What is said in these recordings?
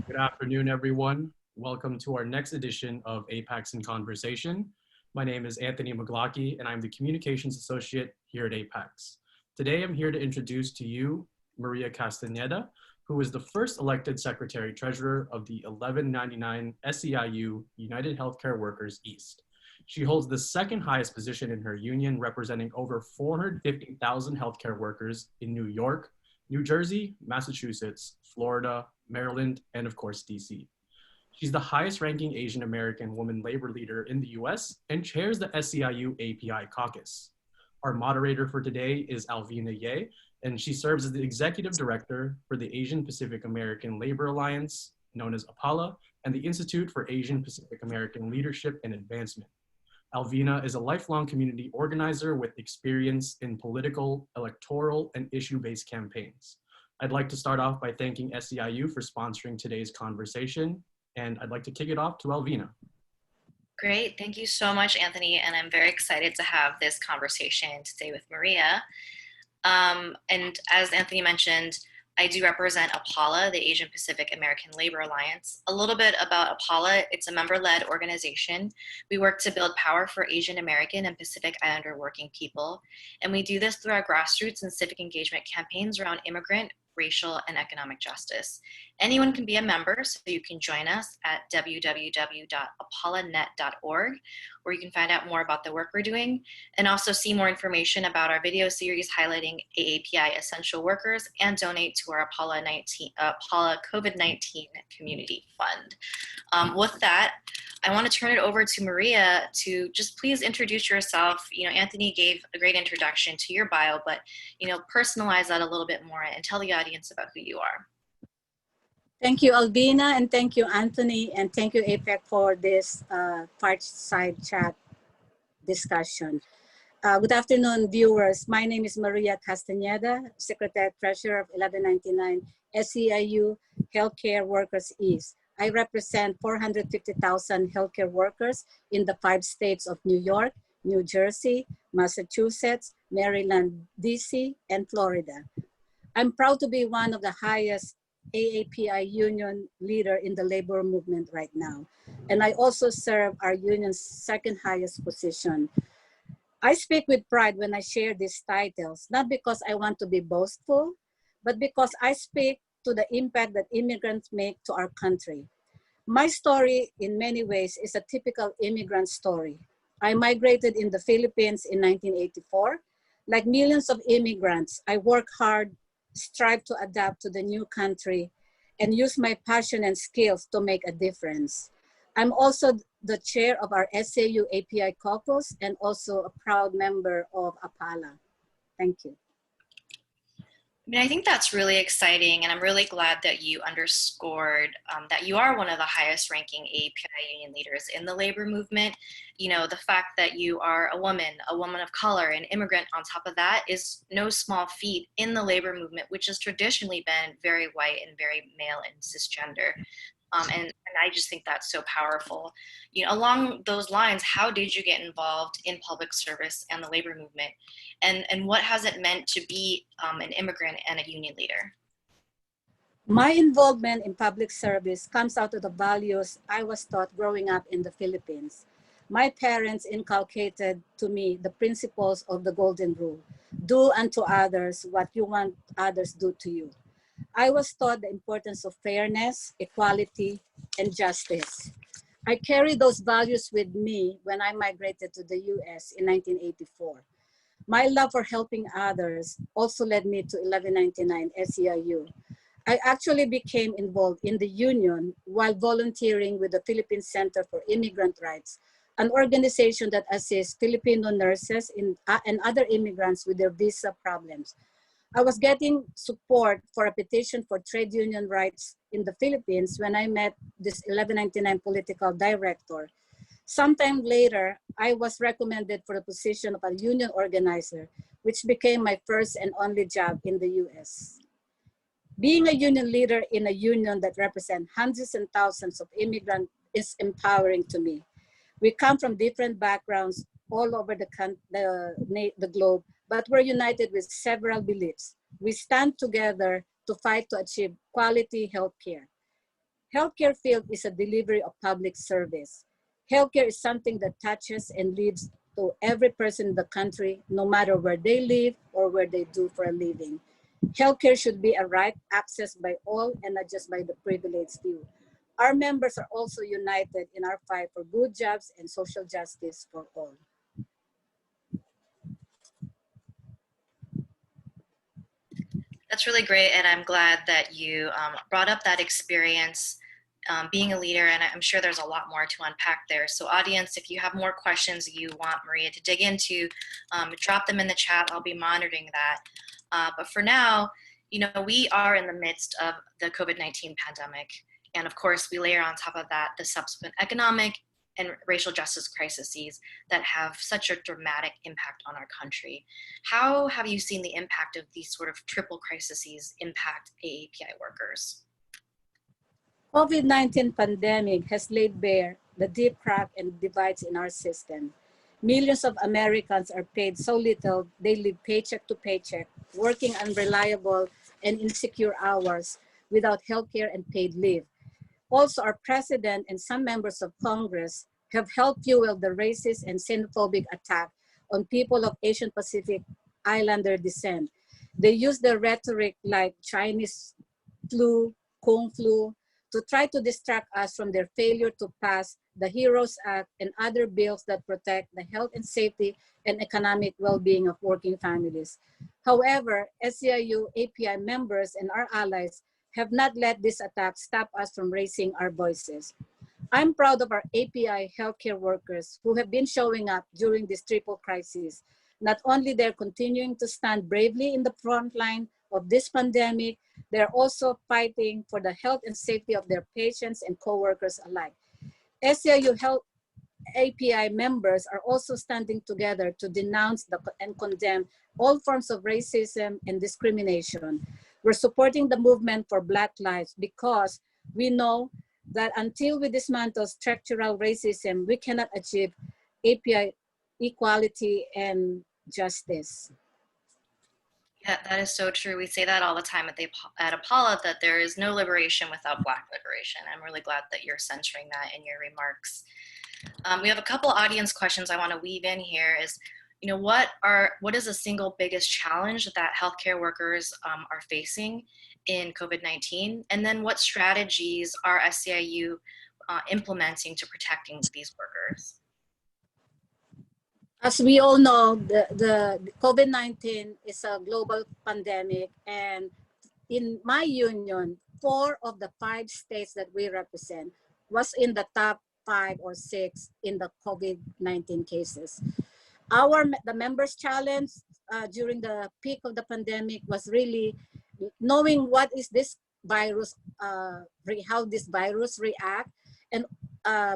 Good afternoon, everyone. Welcome to our next edition of APAICS in Conversation. My name is Anthony McGlockie, and I'm the Communications Associate here at APAICS. Today, I'm here to introduce to you Maria Castañeda, who is the first elected Secretary-Treasurer of the 1199 SEIU United Healthcare Workers East. She holds the second highest position in her union, representing over 450,000 healthcare workers in New York, New Jersey, Massachusetts, Florida, Maryland, and of course, DC. She's the highest ranking Asian American woman labor leader in the US and chairs the SEIU API caucus. Our moderator for today is Alvina Ye, and she serves as the executive director for the Asian Pacific American Labor Alliance, known as APALA, and the Institute for Asian Pacific American Leadership and Advancement. Alvina is a lifelong community organizer with experience in political, electoral, and issue-based campaigns. I'd like to start off by thanking SEIU for sponsoring today's conversation, and I'd like to kick it off to Alvina. Great, thank you so much, Anthony, and I'm very excited to have this conversation today with Maria. And as Anthony mentioned, I do represent APALA, the Asian Pacific American Labor Alliance. A little bit about APALA, it's a member-led organization. We work to build power for Asian American and Pacific Islander working people. And we do this through our grassroots and civic engagement campaigns around immigrant, racial, and economic justice. Anyone can be a member, so you can join us at www.apalanet.org, where you can find out more about the work we're doing and also see more information about our video series highlighting AAPI essential workers and donate to our APALA COVID-19 Community Fund. With that, I want to turn it over to Maria to just please introduce yourself. Anthony gave a great introduction to your bio, but, personalize that a little bit more and tell the audience about who you are. Thank you, Alvina, and thank you, Anthony, and thank you, APEC, for this fireside chat discussion. Good afternoon, viewers. My name is Maria Castañeda, Secretary-Treasurer of 1199 SEIU Healthcare Workers East. I represent 450,000 healthcare workers in the 5 states of New York, New Jersey, Massachusetts, Maryland, DC, and Florida. I'm proud to be one of the highest AAPI union leader in the labor movement right now. And I also serve our union's second highest position. I speak with pride when I share these titles, not because I want to be boastful, but because I speak to the impact that immigrants make to our country. My story, in many ways, is a typical immigrant story. I migrated in the Philippines in 1984. Like millions of immigrants, I work hard, strive to adapt to the new country, and use my passion and skills to make a difference. I'm also the chair of our SAU API caucus and also a proud member of APALA. Thank you. I think that's really exciting, and I'm really glad that you underscored that you are one of the highest ranking API union leaders in the labor movement. The fact that you are a woman of color, an immigrant on top of that is no small feat in the labor movement, which has traditionally been very white and very male and cisgender. And I just think that's so powerful. Along those lines, how did you get involved in public service and the labor movement? And what has it meant to be an immigrant and a union leader? My involvement in public service comes out of the values I was taught growing up in the Philippines. My parents inculcated to me the principles of the Golden Rule. Do unto others what you want others do to you. I was taught the importance of fairness, equality, and justice. I carried those values with me when I migrated to the US in 1984. My love for helping others also led me to 1199 SEIU. I actually became involved in the union while volunteering with the Philippine Center for Immigrant Rights, an organization that assists Filipino nurses and other immigrants with their visa problems. I was getting support for a petition for trade union rights in the Philippines when I met this 1199 political director. Sometime later, I was recommended for the position of a union organizer, which became my first and only job in the US. Being a union leader in a union that represents hundreds and thousands of immigrants is empowering to me. We come from different backgrounds all over the globe, but we're united with several beliefs. We stand together to fight to achieve quality health care. Healthcare field is a delivery of public service. Healthcare is something that touches and leads to every person in the country, no matter where they live or where they do for a living. Healthcare should be a right accessed by all and not just by the privileged few. Our members are also united in our fight for good jobs and social justice for all. That's really great, and I'm glad that you brought up that experience being a leader, and I'm sure there's a lot more to unpack there. So audience, if you have more questions you want Maria to dig into, drop them in the chat. I'll be monitoring that. But for now, you know, we are in the midst of the COVID-19 pandemic. And of course, we layer on top of that the subsequent economic and racial justice crises that have such a dramatic impact on our country. How have you seen the impact of these sort of triple crises impact AAPI workers? COVID-19 pandemic has laid bare the deep crack and divides in our system. Millions of Americans are paid so little they live paycheck to paycheck, working unreliable and insecure hours without healthcare and paid leave. Also, our president and some members of Congress have helped fuel the racist and xenophobic attack on people of Asian Pacific Islander descent. They use the rhetoric like Chinese flu, Kung flu, to try to distract us from their failure to pass the HEROES Act and other bills that protect the health and safety and economic well-being of working families. However, SEIU API members and our allies have not let this attack stop us from raising our voices. I'm proud of our API healthcare workers who have been showing up during this triple crisis. Not only they're continuing to stand bravely in the front line of this pandemic, they're also fighting for the health and safety of their patients and coworkers alike. SEIU Health API members are also standing together to denounce and condemn all forms of racism and discrimination. We're supporting the movement for Black lives because we know that until we dismantle structural racism, we cannot achieve API equality and justice. Yeah, that is so true. We say that all the time at APALA, that there is no liberation without Black liberation. I'm really glad that you're centering that in your remarks. We have a couple audience questions I want to weave in here is, you know, what is the single biggest challenge that healthcare workers are facing in COVID-19? And then what strategies are SEIU implementing to protecting these workers? As we all know, the COVID-19 is a global pandemic, and in my union, 4 of the 5 states that we represent was in the top 5 or 6 in the COVID-19 cases. The members' challenge during the peak of the pandemic was really knowing what is this virus, how this virus react, and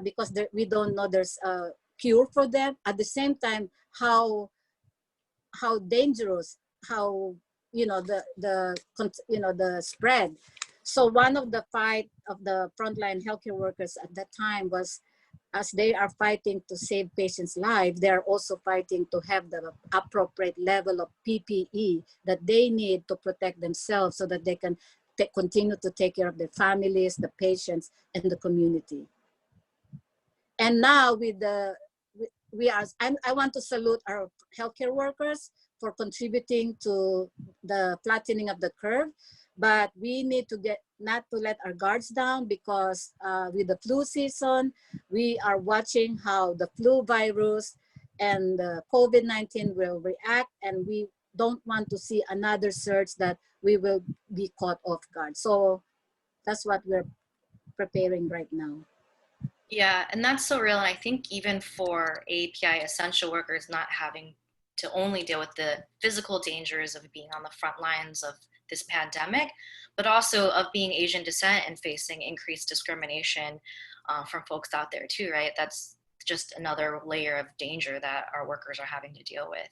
because we don't know there's a cure for them. At the same time, how dangerous, how the spread. So one of the fight of the frontline healthcare workers at that time was, as they are fighting to save patients' lives, they are also fighting to have the appropriate level of PPE that they need to protect themselves so that they can continue to take care of their families, the patients, and the community. And now I want to salute our healthcare workers for contributing to the flattening of the curve, but we need to not to let our guards down, because with the flu season, we are watching how the flu virus and the COVID-19 will react, and we don't want to see another surge that we will be caught off guard. So that's what we're preparing right now. Yeah, and that's so real. And I think even for API essential workers not having to only deal with the physical dangers of being on the front lines of this pandemic, but also of being Asian descent and facing increased discrimination from folks out there too, right? That's just another layer of danger that our workers are having to deal with.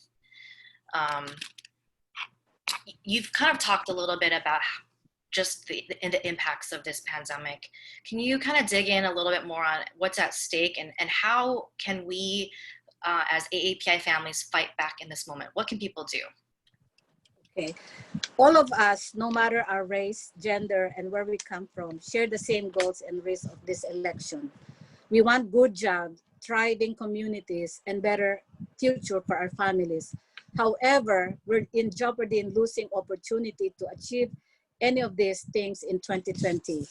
You've kind of talked a little bit about just the impacts of this pandemic. Can you kind of dig in a little bit more on what's at stake and how can we as AAPI families fight back in this moment? What can people do? Okay, All of us, no matter our race, gender, and where we come from, share the same goals and risks of this election. We want good jobs, thriving communities, and better future for our families. However, we're in jeopardy in losing opportunity to achieve any of these things in 2020.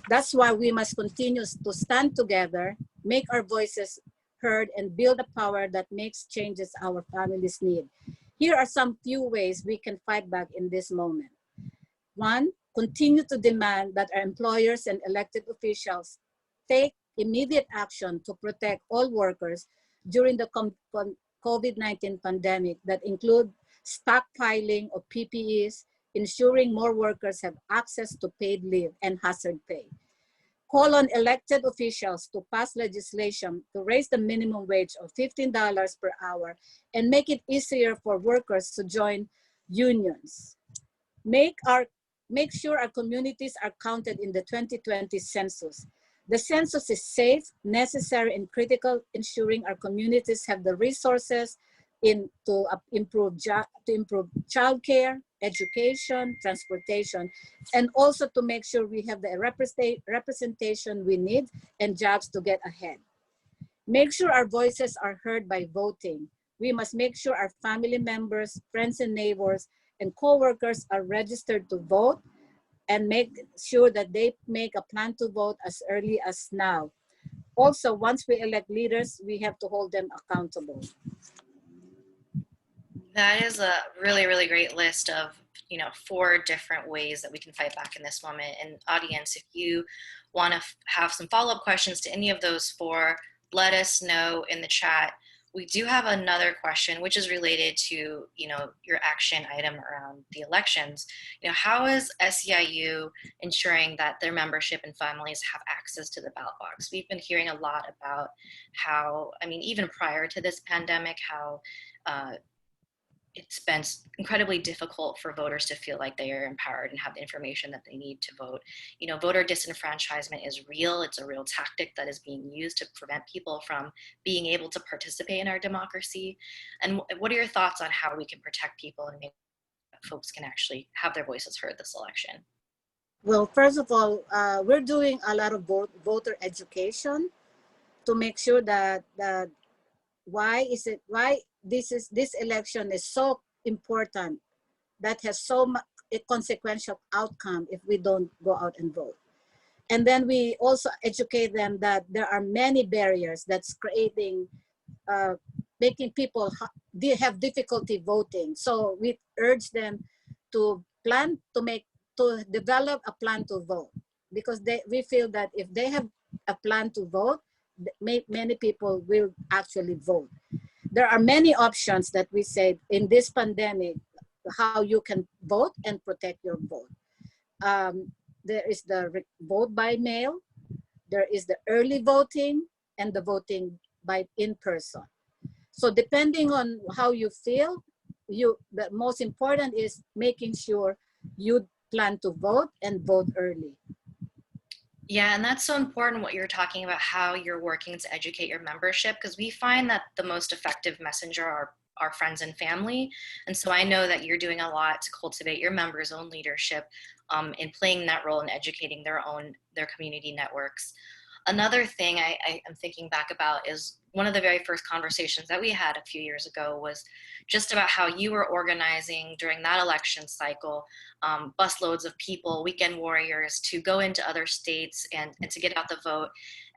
That's why we must continue to stand together, make our voices heard, and build a power that makes changes our families need. Here are some few ways we can fight back in this moment. One, continue to demand that our employers and elected officials take immediate action to protect all workers during the COVID-19 pandemic that include stockpiling of PPEs, ensuring more workers have access to paid leave and hazard pay. Call on elected officials to pass legislation to raise the minimum wage of $15 per hour and make it easier for workers to join unions. Make sure our communities are counted in the 2020 census. The census is safe, necessary, and critical, ensuring our communities have the resources to improve childcare, education, transportation, and also to make sure we have the representation we need and jobs to get ahead. Make sure our voices are heard by voting. We must make sure our family members, friends and neighbors, and co-workers are registered to vote and make sure that they make a plan to vote as early as now. Also, once we elect leaders, we have to hold them accountable. That is a really, really great list of, 4 different ways that we can fight back in this moment. And audience, if you want to have some follow-up questions to any of those 4, let us know in the chat. We do have another question, which is related to, your action item around the elections. How is SEIU ensuring that their membership and families have access to the ballot box? We've been hearing a lot about how, even prior to this pandemic, how it's been incredibly difficult for voters to feel like they are empowered and have the information that they need to vote. Voter disenfranchisement is real. It's a real tactic that is being used to prevent people from being able to participate in our democracy. And what are your thoughts on how we can protect people and make folks can actually have their voices heard this election? Well, first of all, we're doing a lot of voter education to make sure that why this election is so important, that has so much a consequential outcome if we don't go out and vote. And then we also educate them that there are many barriers that's creating, making people have difficulty voting. So we urge them to develop a plan to vote, because we feel that if they have a plan to vote, many people will actually vote. There are many options that we say in this pandemic, how you can vote and protect your vote. There is the vote by mail, there is the early voting, and the voting by in person. So depending on how you feel, the most important is making sure you plan to vote and vote early. Yeah, and that's so important what you're talking about, how you're working to educate your membership, because we find that the most effective messenger are our friends and family. And so I know that you're doing a lot to cultivate your members' own leadership in playing that role in educating their community networks. Another thing I'm thinking back about is one of the very first conversations that we had a few years ago was just about how you were organizing during that election cycle busloads of people, weekend warriors, to go into other states and to get out the vote.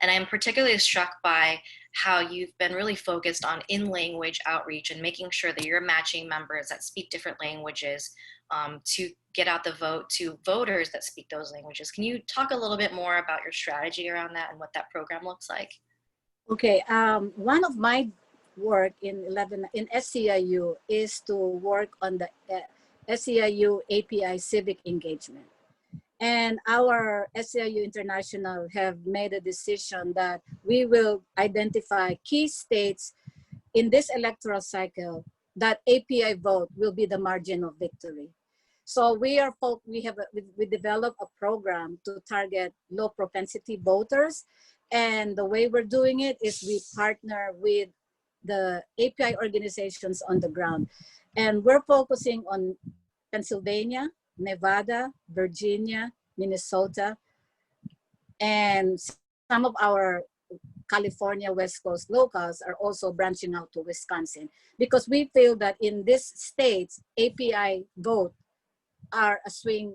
And I'm particularly struck by how you've been really focused on in-language outreach and making sure that you're matching members that speak different languages to get out the vote to voters that speak those languages. Can you talk a little bit more about your strategy around that and what that program looks like? Okay, one of my work in SEIU is to work on the SEIU API civic engagement. And our SEIU International have made a decision that we will identify key states in this electoral cycle that API vote will be the margin of victory. So we developed a program to target low propensity voters. And the way we're doing it is we partner with the API organizations on the ground. And we're focusing on Pennsylvania, Nevada, Virginia, Minnesota, and some of our California West Coast locals are also branching out to Wisconsin, because we feel that in these states, API vote are a swing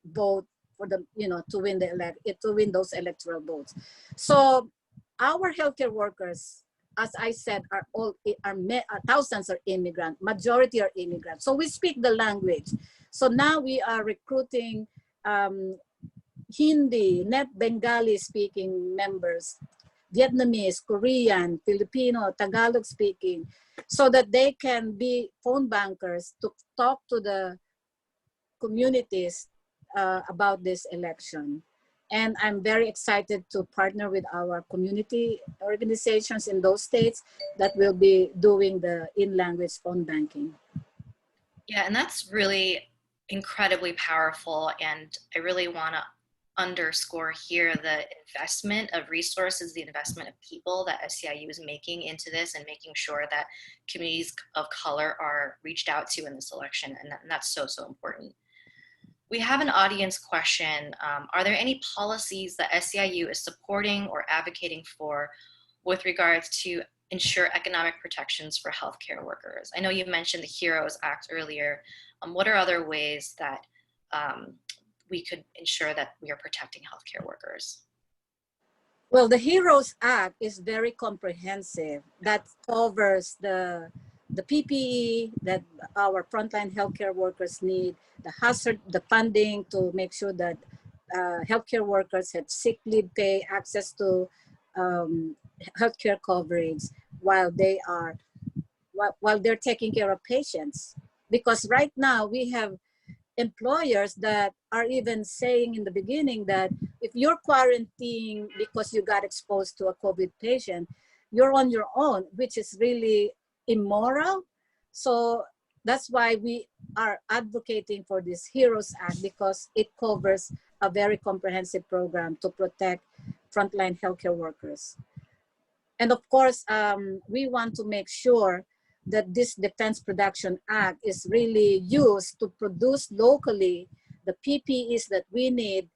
vote for the, to win to win those electoral votes. So our healthcare workers, as I said, thousands are immigrant, majority are immigrants. So we speak the language. So now we are recruiting Hindi, Bengali speaking members, Vietnamese, Korean, Filipino, Tagalog speaking, so that they can be phone bankers to talk to the communities about this election. And I'm very excited to partner with our community organizations in those states that will be doing the in-language phone banking. Yeah, and that's really incredibly powerful. And I really want to underscore here the investment of resources, the investment of people that SEIU is making into this, and making sure that communities of color are reached out to in this election. And that's so, so important. We have an audience question. Are there any policies that SEIU is supporting or advocating for with regards to ensure economic protections for healthcare workers? I know you mentioned the HEROES Act earlier. What are other ways that we could ensure that we are protecting healthcare workers? Well, the HEROES Act is very comprehensive. That covers the PPE that our frontline healthcare workers need, the funding to make sure that healthcare workers have sick leave pay, access to healthcare coverage while they're taking care of patients. Because right now we have employers that are even saying in the beginning that if you're quarantining because you got exposed to a COVID patient, you're on your own, which is really immoral. So that's why we are advocating for this HEROES Act, because it covers a very comprehensive program to protect frontline healthcare workers. And of course, we want to make sure that this Defense Production Act is really used to produce locally the PPEs that we need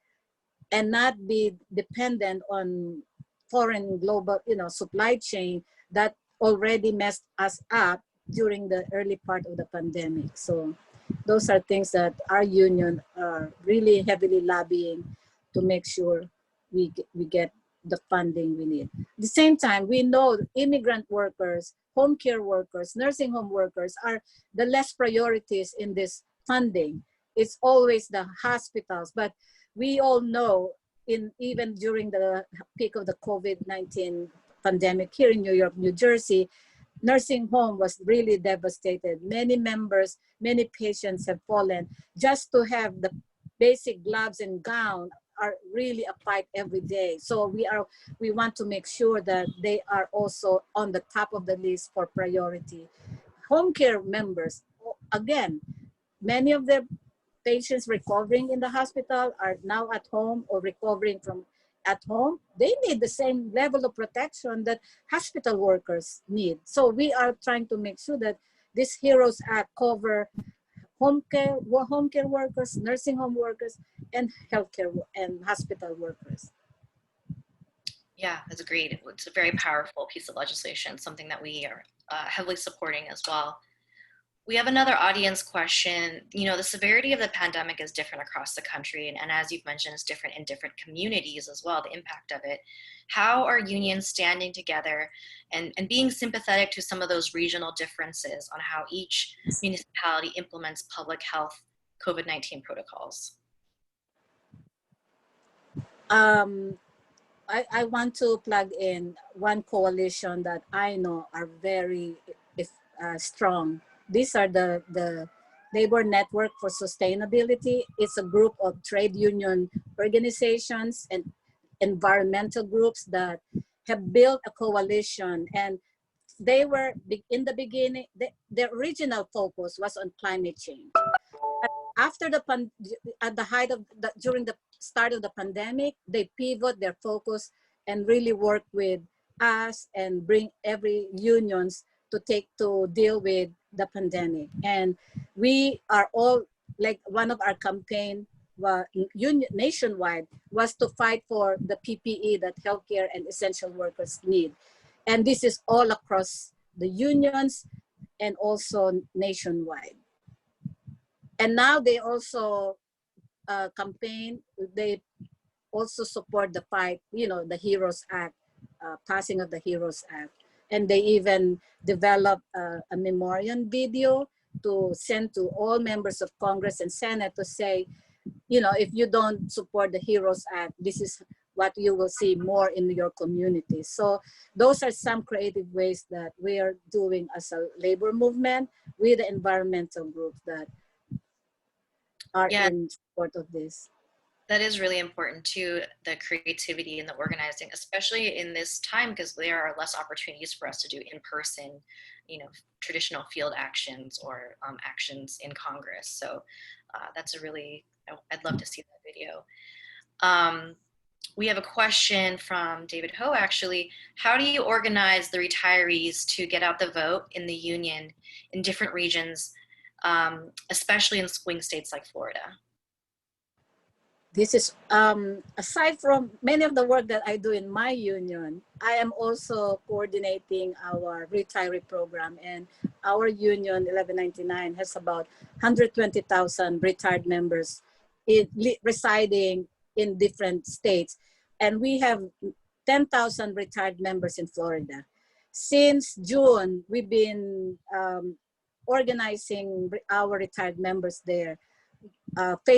and not be dependent on foreign global, supply chain that already messed us up during the early part of the pandemic. So those are things that our union are really heavily lobbying to make sure we get the funding we need. At the same time, we know immigrant workers, home care workers, nursing home workers are the less priorities in this funding. It's always the hospitals, but we all know even during the peak of the COVID-19 pandemic here in New York, New Jersey, nursing home was really devastated. Many members, many patients have fallen. Just to have the basic gloves and gown are really a fight every day. So we want to make sure that they are also on the top of the list for priority. Home care members, again, many of the patients recovering in the hospital are now at home or recovering from at home. They need the same level of protection that hospital workers need. So we are trying to make sure that this HEROES Act cover home care workers, nursing home workers, and healthcare and hospital workers. Yeah, that's agreed. It's a very powerful piece of legislation, something that we are heavily supporting as well. We have another audience question. The severity of the pandemic is different across the country. And as you've mentioned, it's different in different communities as well, the impact of it. How are unions standing together and being sympathetic to some of those regional differences on how each municipality implements public health COVID-19 protocols? I want to plug in one coalition that I know are very strong. These are the Labor Network for Sustainability. It's a group of trade union organizations and environmental groups that have built a coalition. And they were, in the beginning, their original focus was on climate change. After at the height of during the start of the pandemic, they pivot their focus and really work with us and bring every unions to deal with the pandemic. And we are all like one of our campaign nationwide was to fight for the PPE that healthcare and essential workers need. And this is all across the unions and also nationwide. And now they also campaign, they also support the fight, the HEROES Act, passing of the HEROES Act. And they even developed a memorial video to send to all members of Congress and Senate to say, if you don't support the HEROES Act, this is what you will see more in your community. So those are some creative ways that we are doing as a labor movement with the environmental groups that are in support of this. That is really important too, the creativity and the organizing, especially in this time, because there are less opportunities for us to do in-person, traditional field actions or actions in Congress. So that's I'd love to see that video. We have a question from David Ho, actually. How do you organize the retirees to get out the vote in the union in different regions, especially in swing states like Florida? This is, aside from many of the work that I do in my union, I am also coordinating our retiree program. And our union, 1199, has about 120,000 retired members residing in different states. And we have 10,000 retired members in Florida. Since June, we've been organizing our retired members there.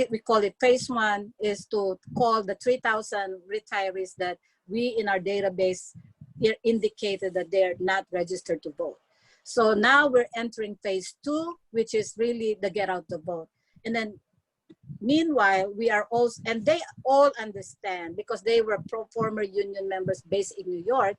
We call it phase one, is to call the 3,000 retirees that we in our database indicated that they're not registered to vote. So now we're entering phase two, which is really the get out the vote. And then meanwhile, we are also, and they all understand, because they were former union members based in New York,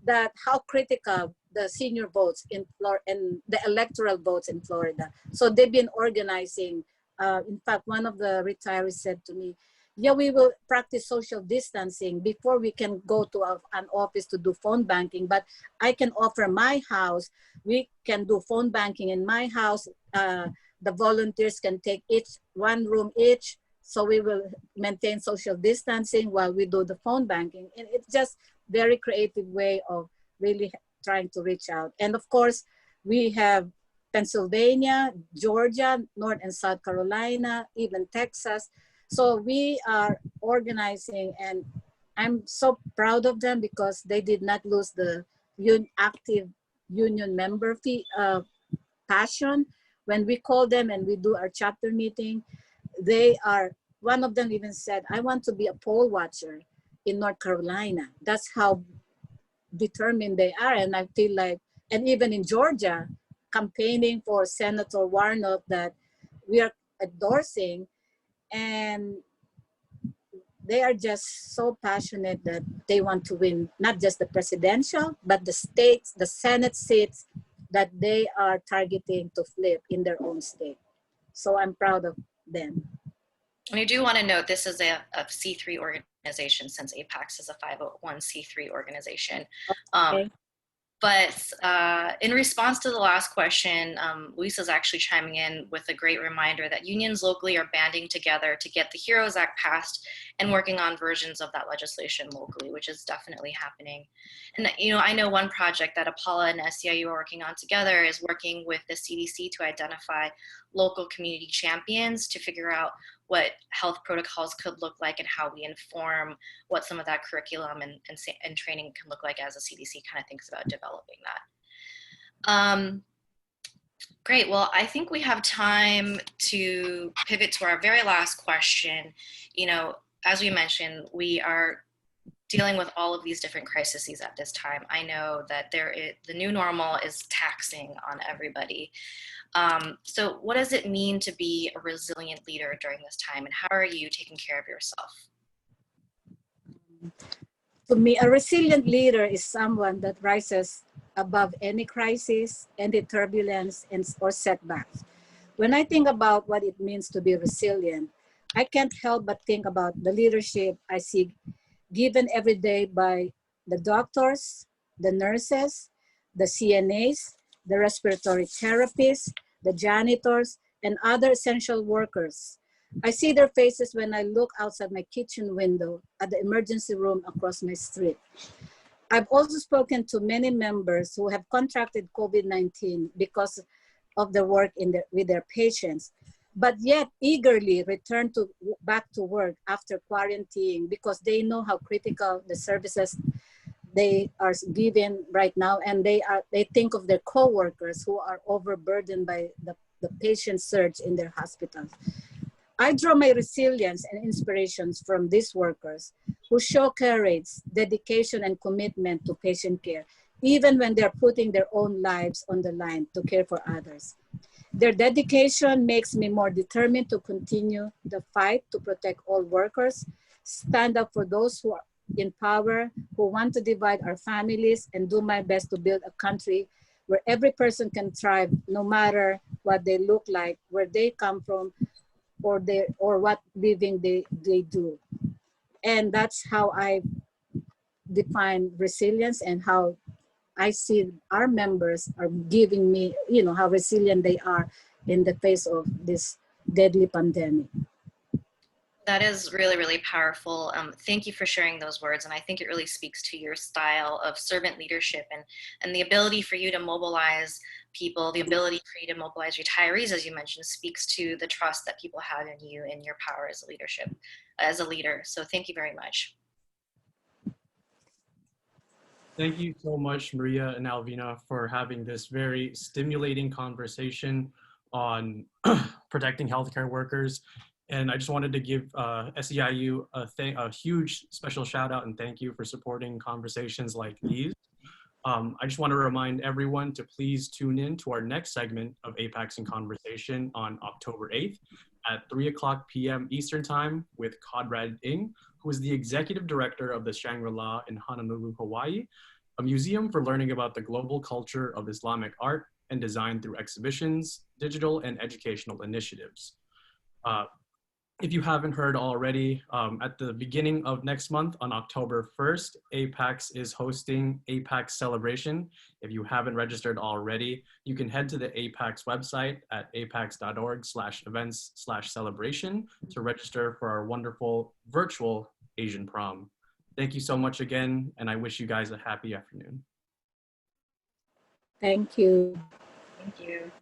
that how critical the senior votes in Florida and the electoral votes in Florida. So they've been organizing. In fact, one of the retirees said to me, yeah, we will practice social distancing before we can go to an office to do phone banking, but I can offer my house. We can do phone banking in my house. The volunteers can take one room each. So we will maintain social distancing while we do the phone banking. And it's just very creative way of really trying to reach out. And of course, we have Pennsylvania, Georgia, North and South Carolina, even Texas. So we are organizing, and I'm so proud of them because they did not lose the active union member passion. When we call them and we do our chapter meeting, one of them even said, I want to be a poll watcher in North Carolina. That's how determined they are. And I feel like, and even in Georgia, campaigning for Senator Warnock that we are endorsing, and they are just so passionate that they want to win not just the presidential, but the states, the Senate seats that they are targeting to flip in their own state. So I'm proud of them. And I do want to note this is a C3 organization, since APAICS is a 501c3 organization. Okay. But in response to the last question, Lisa's actually chiming in with a great reminder that unions locally are banding together to get the HEROES Act passed and working on versions of that legislation locally, which is definitely happening. And I know one project that Apala and SEIU are working on together is working with the CDC to identify local community champions to figure out what health protocols could look like and how we inform what some of that curriculum and training can look like as the CDC kind of thinks about developing that. Great, well, I think we have time to pivot to our very last question. As we mentioned, we are dealing with all of these different crises at this time. I know that the new normal is taxing on everybody. So what does it mean to be a resilient leader during this time, and how are you taking care of yourself? To me, a resilient leader is someone that rises above any crisis, any turbulence, or setbacks. When I think about what it means to be resilient, I can't help but think about the leadership I see given every day by the doctors, the nurses, the CNAs, the respiratory therapists, the janitors, and other essential workers. I see their faces when I look outside my kitchen window at the emergency room across my street. I've also spoken to many members who have contracted COVID-19 because of the work with their patients, but yet eagerly return back to work after quarantining because they know how critical the services they are given right now, and they think of their co-workers who are overburdened by the patient surge in their hospitals. I draw my resilience and inspirations from these workers who show courage, dedication, and commitment to patient care, even when they're putting their own lives on the line to care for others. Their dedication makes me more determined to continue the fight to protect all workers, stand up for those who are in power, who want to divide our families, and do my best to build a country where every person can thrive, no matter what they look like, where they come from, or what living they do. And that's how I define resilience, and how I see our members are giving me, how resilient they are in the face of this deadly pandemic. That is really, really powerful. Thank you for sharing those words. And I think it really speaks to your style of servant leadership and the ability for you to mobilize people, the ability for you to mobilize retirees, as you mentioned, speaks to the trust that people have in you and your power as a leader. So thank you very much. Thank you so much, Maria and Alvina, for having this very stimulating conversation on protecting healthcare workers. And I just wanted to give SEIU a huge special shout out and thank you for supporting conversations like these. I just want to remind everyone to please tune in to our next segment of APAICS in Conversation on October 8th at 3:00 p.m. Eastern Time with Conrad Ng, who is the Executive Director of the Shangri-La in Honolulu, Hawaii, a museum for learning about the global culture of Islamic art and design through exhibitions, digital and educational initiatives. If you haven't heard already, at the beginning of next month on October 1st, APAICS is hosting APAICS Celebration. If you haven't registered already, you can head to the APAICS website at apaics.org/events/celebration to register for our wonderful virtual Asian prom. Thank you so much again, and I wish you guys a happy afternoon. Thank you. Thank you.